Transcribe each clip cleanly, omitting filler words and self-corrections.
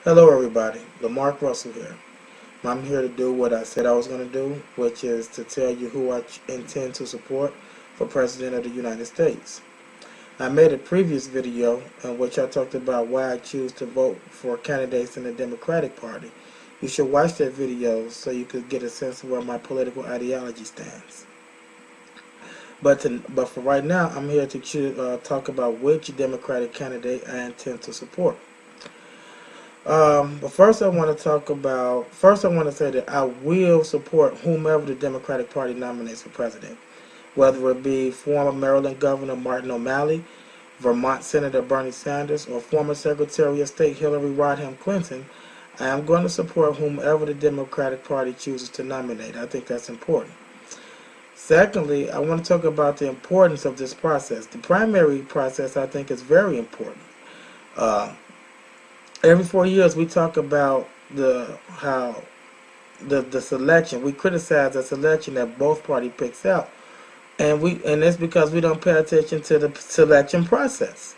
Hello everybody, Lamarck Russell here. I'm here to do what I said I was going to do, which is to tell you who I intend to support for President of the United States. I made a previous video in which I talked about why I choose to vote for candidates in the Democratic Party. You should watch that video so you could get a sense of where my political ideology stands. But for right now, I'm here to talk about which Democratic candidate I intend to support. But first I want to say that I will support whomever the Democratic Party nominates for president, whether it be former Maryland Governor Martin O'Malley, Vermont Senator Bernie Sanders, or former Secretary of State Hillary Rodham Clinton. I am going to support whomever the Democratic Party chooses to nominate. I think that's important. Secondly, I want to talk about the importance of this process. The primary process, I think, is very important. Every 4 years we talk about the selection. We criticize the selection that both party picks out, and it's because we don't pay attention to the selection process.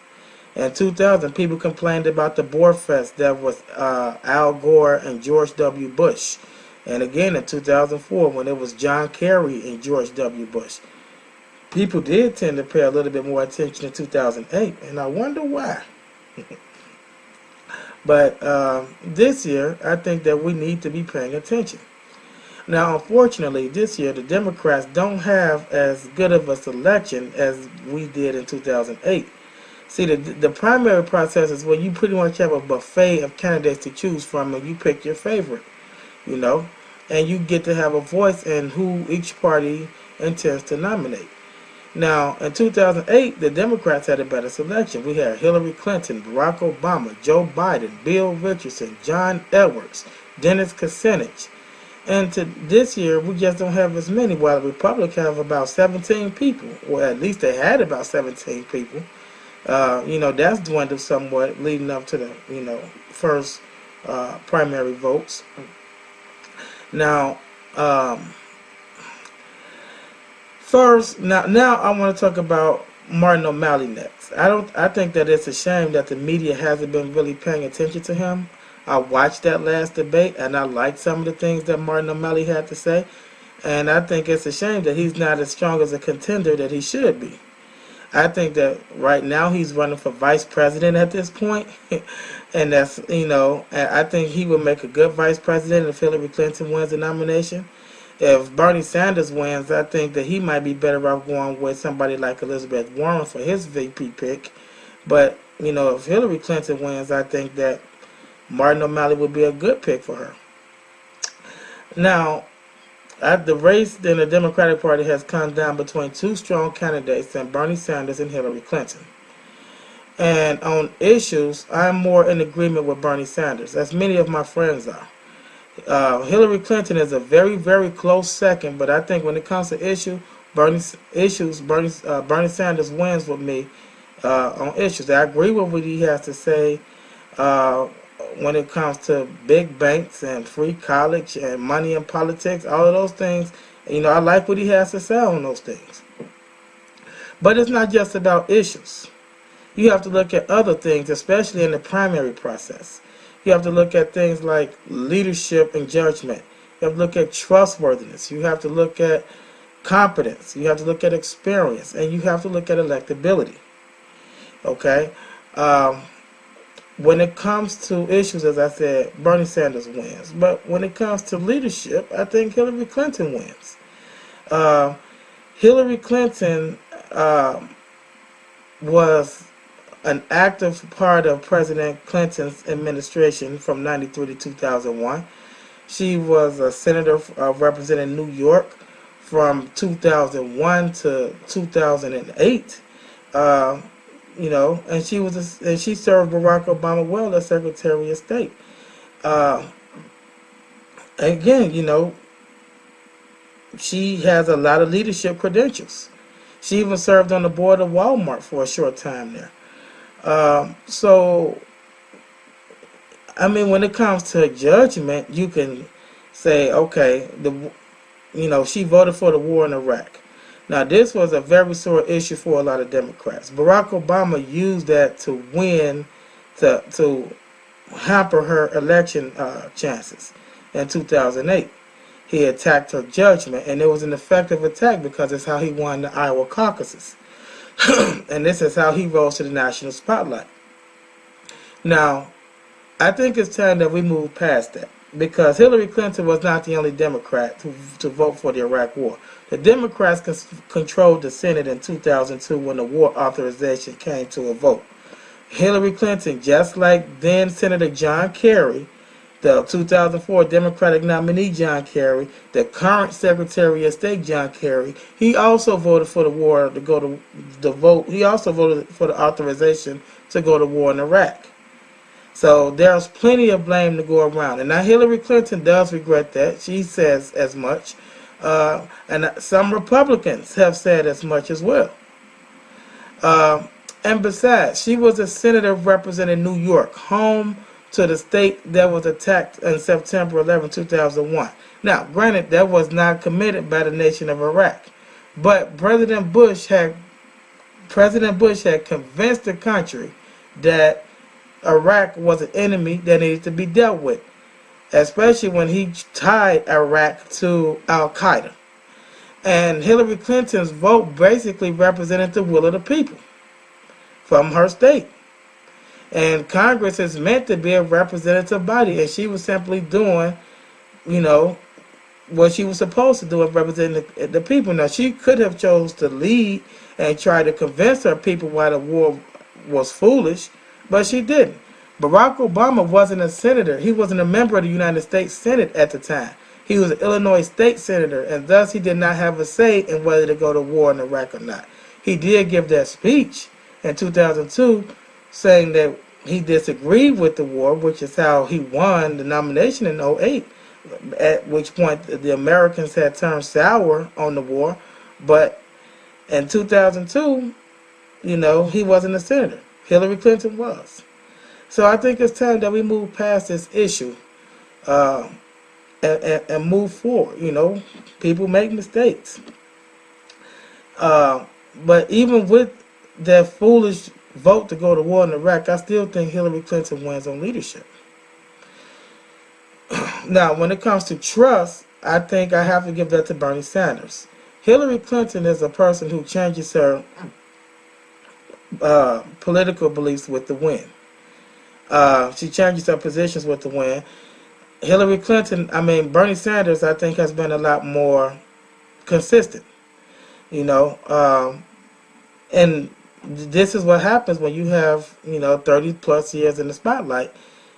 In 2000, people complained about the Boer Fest that was Al Gore and George W. Bush, and again in 2004 when it was John Kerry and George W. Bush. People did tend to pay a little bit more attention in 2008, and I wonder why. But this year, I think that we need to be paying attention. Now, unfortunately, this year, the Democrats don't have as good of a selection as we did in 2008. See, the primary process is where you pretty much have a buffet of candidates to choose from, and you pick your favorite, you know, and you get to have a voice in who each party intends to nominate. Now, in 2008, the Democrats had a better selection. We had Hillary Clinton, Barack Obama, Joe Biden, Bill Richardson, John Edwards, Dennis Kucinich. And to this year, we just don't have as many, while the Republicans have about 17 people, or at least they had about 17 people. That's dwindled somewhat leading up to the, first primary votes. Now, now I want to talk about Martin O'Malley next. I think that it's a shame that the media hasn't been really paying attention to him. I watched that last debate and I liked some of the things that Martin O'Malley had to say, and I think it's a shame that he's not as strong as a contender that he should be. I think that right now he's running for vice president at this point, and and I think he would make a good vice president if Hillary Clinton wins the nomination. If Bernie Sanders wins, I think that he might be better off going with somebody like Elizabeth Warren for his VP pick. But, if Hillary Clinton wins, I think that Martin O'Malley would be a good pick for her. Now, the race in the Democratic Party has come down between two strong candidates, and Bernie Sanders and Hillary Clinton. And on issues, I'm more in agreement with Bernie Sanders, as many of my friends are. Hillary Clinton is a very, very close second, but I think when it comes to Bernie Sanders wins with me on issues. I agree with what he has to say when it comes to big banks and free college and money in politics, all of those things. I like what he has to say on those things. But it's not just about issues. You have to look at other things, especially in the primary process. You have to look at things like leadership and judgment. You have to look at trustworthiness. You have to look at competence. You have to look at experience. And you have to look at electability. Okay? When it comes to issues, as I said, Bernie Sanders wins. But when it comes to leadership, I think Hillary Clinton wins. Hillary Clinton was an active part of President Clinton's administration from 93 to 2001. She was a senator representing New York from 2001 to 2008. And she served Barack Obama well as Secretary of State. Again, she has a lot of leadership credentials. She even served on the board of Walmart for a short time there. When it comes to judgment, you can say, okay, she voted for the war in Iraq. Now, this was a very sore issue for a lot of Democrats. Barack Obama used that to win, to hamper her election chances in 2008. He attacked her judgment, and it was an effective attack because it's how he won the Iowa caucuses. And this is how he rose to the national spotlight. Now, I think it's time that we move past that because Hillary Clinton was not the only Democrat to vote for the Iraq War. The Democrats controlled the Senate in 2002 when the war authorization came to a vote. Hillary Clinton, just like then Senator John Kerry, the 2004 Democratic nominee John Kerry, the current Secretary of State John Kerry, he also voted for the war to go to the vote. He also voted for the authorization to go to war in Iraq. So there's plenty of blame to go around. And now Hillary Clinton does regret that. She says as much. And some Republicans have said as much as well. And besides, she was a senator representing New York, home to the state that was attacked on September 11, 2001. Now, granted, that was not committed by the nation of Iraq. But President Bush had convinced the country that Iraq was an enemy that needed to be dealt with, especially when he tied Iraq to Al-Qaeda. And Hillary Clinton's vote basically represented the will of the people from her state. And Congress is meant to be a representative body, and she was simply doing, what she was supposed to do of representing the people. Now, she could have chose to lead and try to convince her people why the war was foolish, but she didn't. Barack Obama wasn't a senator. He wasn't a member of the United States Senate at the time. He was an Illinois state senator, and thus he did not have a say in whether to go to war in Iraq or not. He did give that speech in 2002 saying that he disagreed with the war, which is how he won the nomination in 2008, at which point the Americans had turned sour on the war. But in 2002, he wasn't a senator. Hillary Clinton was. So I think it's time that we move past this issue and move forward. People make mistakes. But even with that foolish vote to go to war in Iraq, I still think Hillary Clinton wins on leadership. Now, when it comes to trust, I think I have to give that to Bernie Sanders. Hillary Clinton is a person who changes her political beliefs with the wind. She changes her positions with the wind. Bernie Sanders, I think, has been a lot more consistent. And this is what happens when you have, 30 plus years in the spotlight.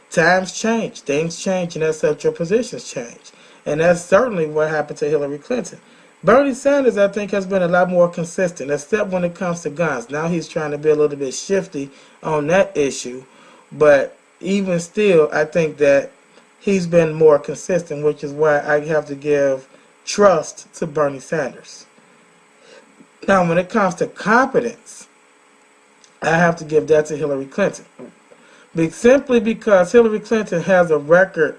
Times change, things change, and as such, your positions change. And that's certainly what happened to Hillary Clinton. Bernie Sanders, I think, has been a lot more consistent, except when it comes to guns. Now he's trying to be a little bit shifty on that issue. But even still, I think that he's been more consistent, which is why I have to give trust to Bernie Sanders. Now, when it comes to competence, I have to give that to Hillary Clinton. Simply because Hillary Clinton has a record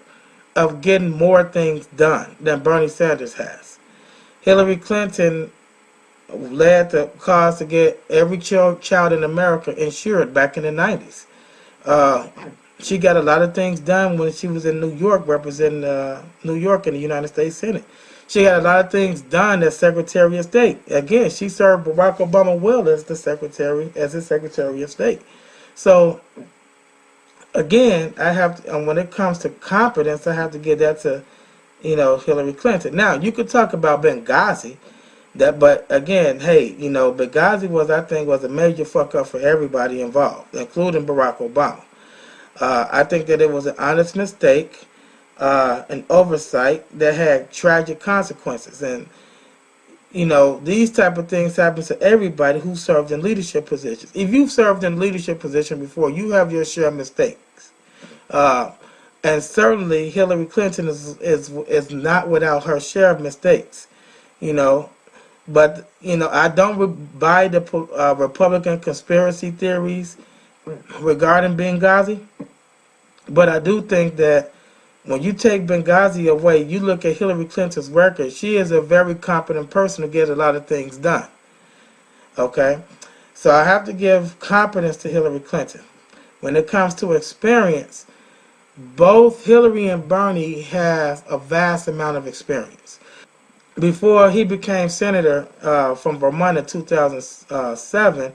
of getting more things done than Bernie Sanders has. Hillary Clinton led the cause to get every child in America insured back in the 90s. She got a lot of things done when she was in New York representing New York in the United States Senate. She got a lot of things done as Secretary of State. Again, she served Barack Obama well as his Secretary of State. So, again, when it comes to competence, I have to give that to, Hillary Clinton. Now, you could talk about Benghazi, but again, hey, Benghazi was a major fuck up for everybody involved, including Barack Obama. I think that it was an honest mistake, an oversight that had tragic consequences. And, these type of things happen to everybody who served in leadership positions. If you've served in leadership position before, you have your share of mistakes. And certainly Hillary Clinton is not without her share of mistakes, But, I don't buy the Republican conspiracy theories regarding Benghazi. But I do think that when you take Benghazi away, you look at Hillary Clinton's record, she is a very competent person to get a lot of things done. Okay? So I have to give competence to Hillary Clinton. When it comes to experience, both Hillary and Bernie have a vast amount of experience. Before he became senator from Vermont in 2007,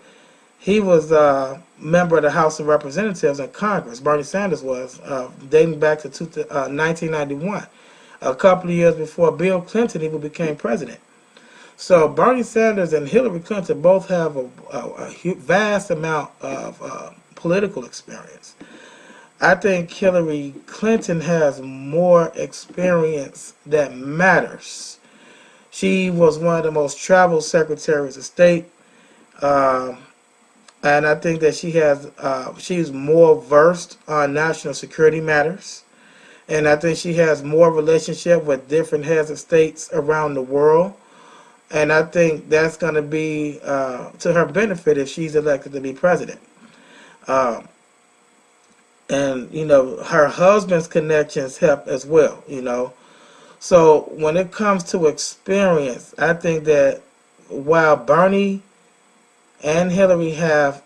he was a member of the House of Representatives in Congress. Bernie Sanders was, dating back to 1991, a couple of years before Bill Clinton even became president. So Bernie Sanders and Hillary Clinton both have a vast amount of political experience. I think Hillary Clinton has more experience that matters. She was one of the most traveled secretaries of state, and I think that she's more versed on national security matters, and I think she has more relationship with different heads of states around the world. And I think that's going to be to her benefit if she's elected to be president. Um, and, her husband's connections help as well, So when it comes to experience, I think that while Bernie and Hillary have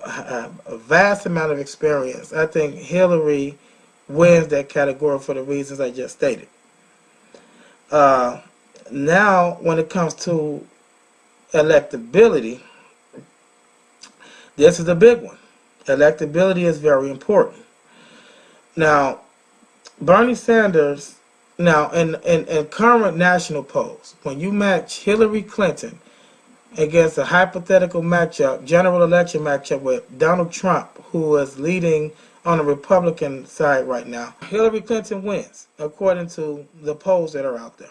a vast amount of experience, I think Hillary wins that category for the reasons I just stated. Now, when it comes to electability, this is a big one. Electability is very important. Now, Bernie Sanders, now in current national polls, when you match Hillary Clinton against a hypothetical matchup, general election matchup with Donald Trump, who is leading on the Republican side right now, Hillary Clinton wins, according to the polls that are out there.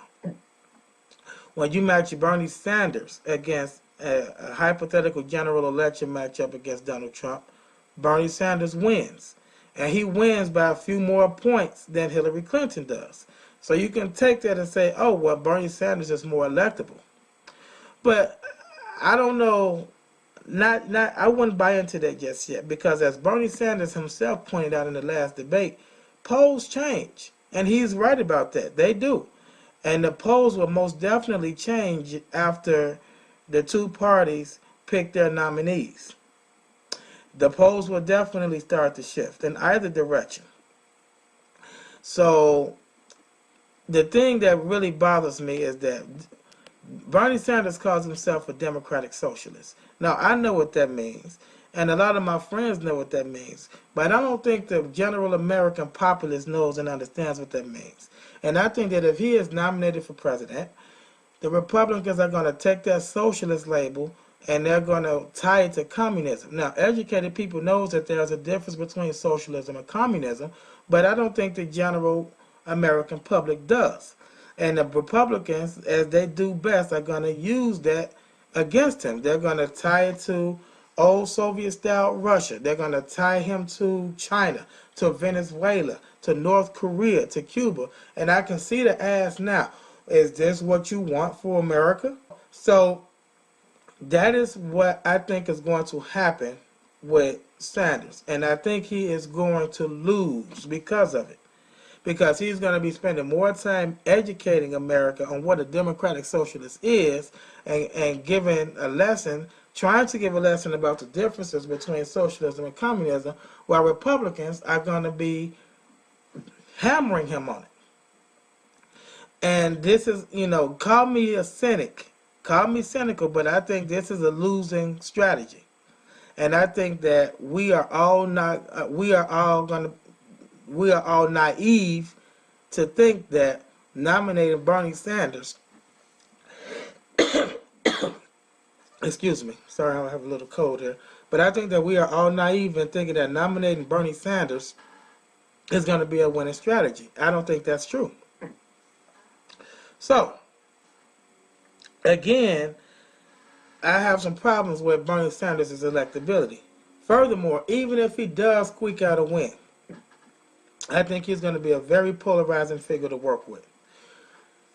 When you match Bernie Sanders against a hypothetical general election matchup against Donald Trump, Bernie Sanders wins. And he wins by a few more points than Hillary Clinton does. So you can take that and say, oh, well, Bernie Sanders is more electable. But I don't know, I wouldn't buy into that just yet, because as Bernie Sanders himself pointed out in the last debate, polls change. And he's right about that. They do. And the polls will most definitely change after the two parties pick their nominees. The polls will definitely start to shift in either direction. So the thing that really bothers me is that Bernie Sanders calls himself a democratic socialist. Now, I know what that means, and a lot of my friends know what that means, but I don't think the general American populace knows and understands what that means. And I think that if he is nominated for president, the Republicans are going to take that socialist label and they're going to tie it to communism. Now, educated people knows that there's a difference between socialism and communism, but I don't think the general American public does. And the Republicans, as they do best, are going to use that against him. They're going to tie it to old Soviet-style Russia. They're going to tie him to China, to Venezuela, to North Korea, to Cuba. And I can see the ask now, is this what you want for America? So that is what I think is going to happen with Sanders. And I think he is going to lose because of it. Because he's going to be spending more time educating America on what a democratic socialist is and giving a lesson, trying to give a lesson about the differences between socialism and communism, while Republicans are going to be hammering him on it. And this is, call me a cynic, call me cynical, but I think this is a losing strategy. And I think that we are all naive to think that nominating Bernie Sanders, excuse me, sorry, I have a little cold here, but I think that we are all naive in thinking that nominating Bernie Sanders is going to be a winning strategy. I don't think that's true. So, again, I have some problems with Bernie Sanders' electability. Furthermore, even if he does squeak out a win, I think he's going to be a very polarizing figure to work with,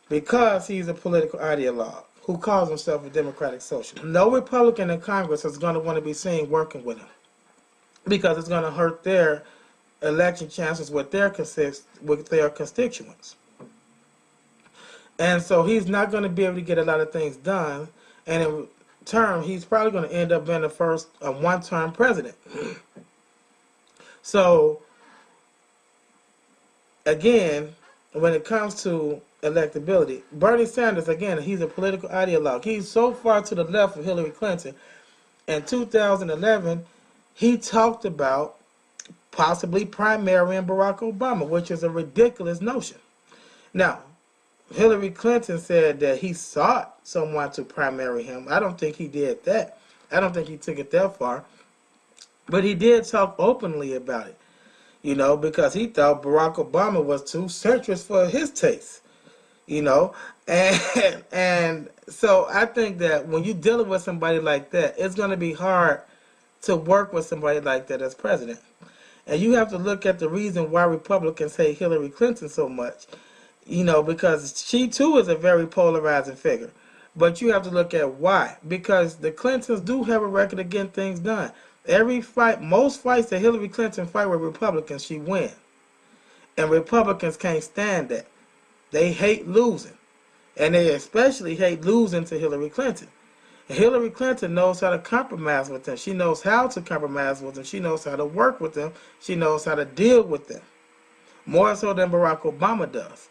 because he's a political ideologue who calls himself a democratic socialist. No Republican in Congress is going to want to be seen working with him, because it's going to hurt their election chances with their constituents. And so he's not going to be able to get a lot of things done, and in turn, he's probably going to end up being the first one-term president. So again, when it comes to electability, Bernie Sanders, again, he's a political ideologue. He's so far to the left of Hillary Clinton. In 2011, he talked about possibly primarying Barack Obama, which is a ridiculous notion. Now, Hillary Clinton said that he sought someone to primary him. I don't think he did that. I don't think he took it that far. But he did talk openly about it, you know, because he thought Barack Obama was too centrist for his taste, you know. And so I think that when you're dealing with somebody like that, it's going to be hard to work with somebody like that as president. And you have to look at the reason why Republicans hate Hillary Clinton so much, you know, because she too is a very polarizing figure. But you have to look at why. Because the Clintons do have a record of getting things done. Every fight, most fights that Hillary Clinton fight with Republicans, she wins. And Republicans can't stand that. They hate losing. And they especially hate losing to Hillary Clinton. And Hillary Clinton knows how to compromise with them. She knows how to compromise with them. She knows how to work with them. She knows how to deal with them. More so than Barack Obama does.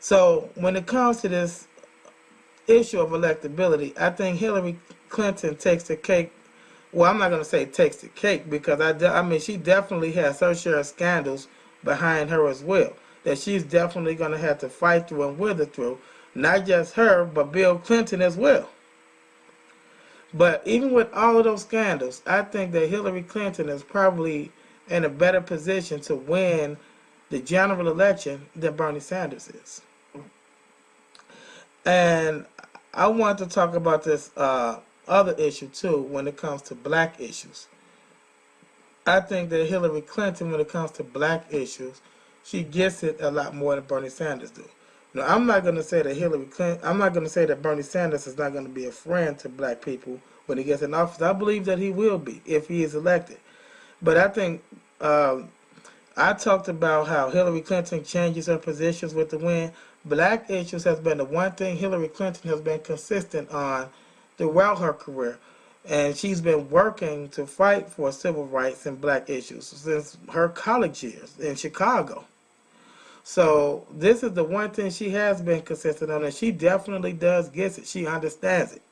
So when it comes to this issue of electability, I think Hillary Clinton takes the cake. Well, I'm not going to say takes the cake because I mean she definitely has her share of scandals behind her as well that she's definitely going to have to fight through and wither through. Not just her, but Bill Clinton as well. But even with all of those scandals, I think that Hillary Clinton is probably in a better position to win the general election than Bernie Sanders is. And I want to talk about this other issue too when it comes to black issues. I think that Hillary Clinton, when it comes to black issues, she gets it a lot more than Bernie Sanders do. Now, I'm not going to say that I'm not going to say that Bernie Sanders is not going to be a friend to black people when he gets in office. I believe that he will be if he is elected. But I think I talked about how Hillary Clinton changes her positions with the win. Black issues has been the one thing Hillary Clinton has been consistent on throughout her career. And she's been working to fight for civil rights and black issues since her college years in Chicago. So this is the one thing she has been consistent on, and she definitely does get it. She understands it.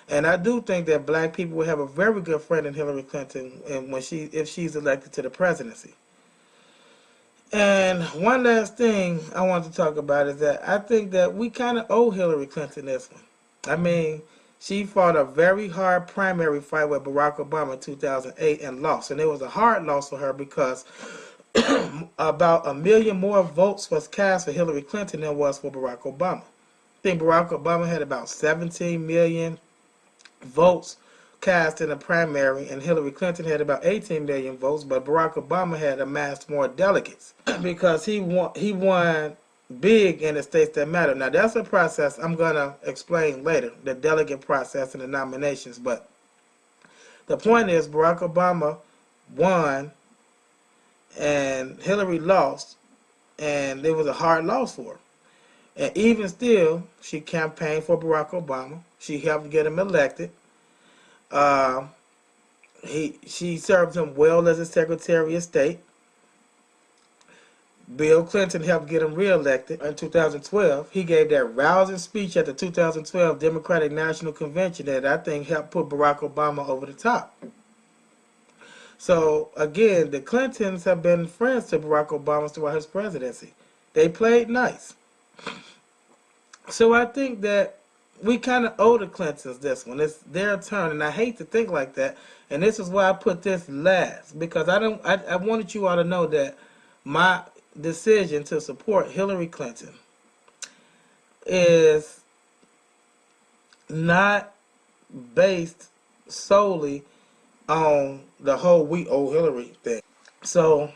And I do think that black people will have a very good friend in Hillary Clinton and if she's elected to the presidency. And one last thing I want to talk about is that I think that we kind of owe Hillary Clinton this one. I mean, she fought a very hard primary fight with Barack Obama in 2008 and lost. And it was a hard loss for her because about 1 million more votes was cast for Hillary Clinton than was for Barack Obama. I think Barack Obama had about 17 million votes cast in the primary, and Hillary Clinton had about 18 million votes, but Barack Obama had amassed more delegates because he won big in the states that matter. Now, that's a process I'm going to explain later, the delegate process and the nominations, but the point is Barack Obama won and Hillary lost, and it was a hard loss for her. And even still, she campaigned for Barack Obama. She helped get him elected. She served him well as a Secretary of State. Bill Clinton helped get him reelected in 2012. He gave that rousing speech at the 2012 Democratic National Convention that I think helped put Barack Obama over the top. So, again, the Clintons have been friends to Barack Obama throughout his presidency. They played nice. So I think that we kind of owe the Clintons this one. It's their turn, and I hate to think like that. And this is why I put this last, because I wanted you all to know that my decision to support Hillary Clinton is not based solely on the whole we owe Hillary thing. So,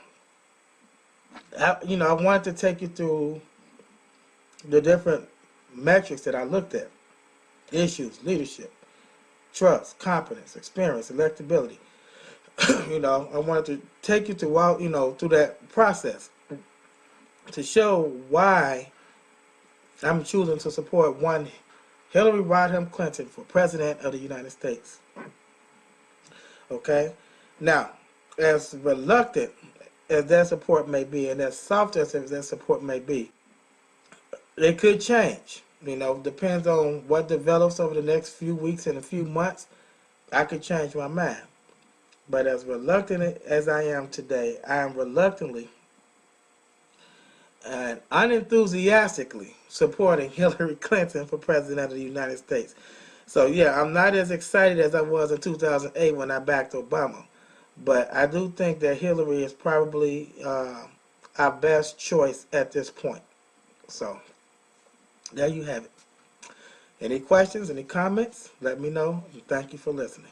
I wanted to take you through the different metrics that I looked at. Issues, leadership, trust, competence, experience, electability. I wanted to take you throughout, through that process to show why I'm choosing to support one Hillary Rodham Clinton for President of the United States. Okay? Now, as reluctant as that support may be, and as soft as that support may be, it could change. You know, depends on what develops over the next few weeks and a few months. I could change my mind. But as reluctant as I am today, I am reluctantly and unenthusiastically supporting Hillary Clinton for President of the United States. So yeah, I'm not as excited as I was in 2008 when I backed Obama. But I do think that Hillary is probably our best choice at this point. So there you have it. Any questions, any comments? Let me know. Thank you for listening.